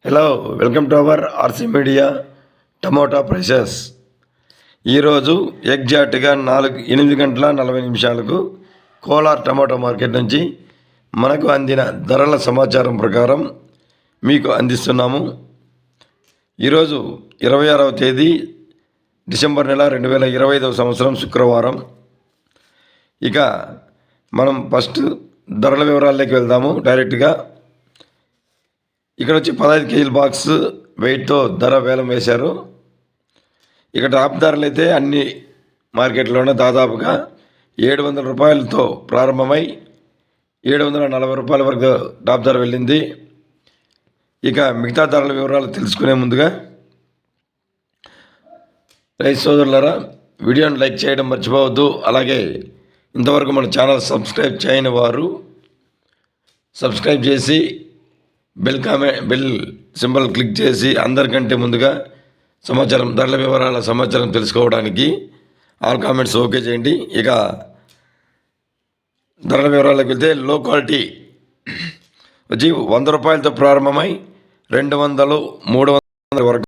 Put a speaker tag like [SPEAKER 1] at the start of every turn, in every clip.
[SPEAKER 1] Hello, welcome to our RC media tomato prices. ఈరోజు ఎగ్జాక్ట్గా 8 గంటల 40 నిమిషాలకు కోలార్ టమోటా మార్కెట్ నుంచి మనకు అందిన ధరల సమాచారం ప్రకారం మీకు అందిస్తున్నాము. ఈరోజు 26వ తేదీ డిసెంబర్ నెల 2025 సంవత్సరం శుక్రవారం. ఇక మనం ఫస్ట్ ధరల వివరాల్లోకి వెళ్దాము డైరెక్ట్గా. ఇక్కడ వచ్చి 15 కేజీల బాక్స్ వెయిట్తో ధర వేలం వేశారు. ఇక టాప్ ధరలు అయితే అన్ని మార్కెట్లోనే దాదాపుగా 700 రూపాయలతో ప్రారంభమై 740 రూపాయల వరకు టాప్ ధర వెళ్ళింది. ఇక మిగతా ధరల వివరాలు తెలుసుకునే ముందుగా రైతు సోదరులారా, వీడియోని లైక్ చేయడం మర్చిపోవద్దు. అలాగే ఇంతవరకు మన ఛానల్ సబ్స్క్రైబ్ చేయని వారు సబ్స్క్రైబ్ చేసి బెల్ సింబల్ క్లిక్ చేసి అందరికంటే ముందుగా ధరల వివరాల సమాచారం తెలుసుకోవడానికి ఆల్ కామెంట్స్ ఓకే చేయండి. ఇక ధరల వివరాలకు వెళ్తే లో క్వాలిటీ వచ్చి 100 రూపాయలతో ప్రారంభమై 200, 300 వరకు,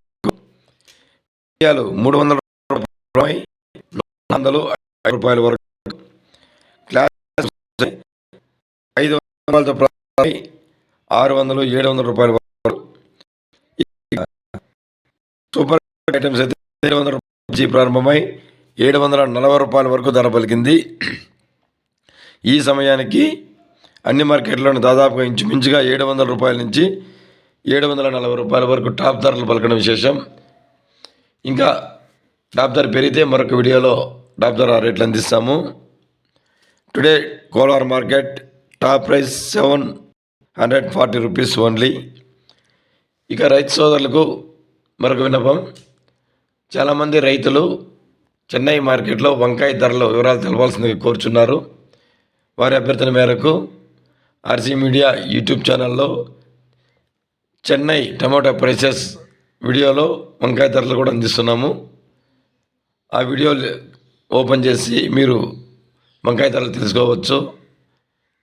[SPEAKER 1] 300 రూపాయలు 400 రూపాయల వరకు, క్లాస్ 500 రూపాయలతో ప్రారంభమై 600, 700 రూపాయల వరకు. సూపర్ ఐటమ్స్ అయితే 700 రూపాయల నుంచి ప్రారంభమై 740 రూపాయల వరకు ధర పలికింది. ఈ సమయానికి అన్ని మార్కెట్లోనూ దాదాపుగా ఇంచుమించుగా 700 రూపాయల నుంచి 740 రూపాయల వరకు టాప్ ధరలు పలకడం విశేషం. ఇంకా టాప్ ధర పెరిగితే మరొక వీడియోలో టాప్ ధర రేట్లు అందిస్తాము. Today Kolar market top price 740 rupees only. ఇక రైతు సోదరులకు మరొక విన్నపం. చాలామంది రైతులు చెన్నై మార్కెట్లో వంకాయ ధరల వివరాలు తెలవాల్సిందిగా కోరుచున్నారు. వారి అభ్యర్థన మేరకు ఆర్సీ మీడియా యూట్యూబ్ ఛానల్లో చెన్నై టమోటా ప్రైసెస్ వీడియోలో వంకాయ ధరలు కూడా అందిస్తున్నాము. ఆ వీడియో ఓపెన్ చేసి మీరు వంకాయ ధరలు తెలుసుకోవచ్చు.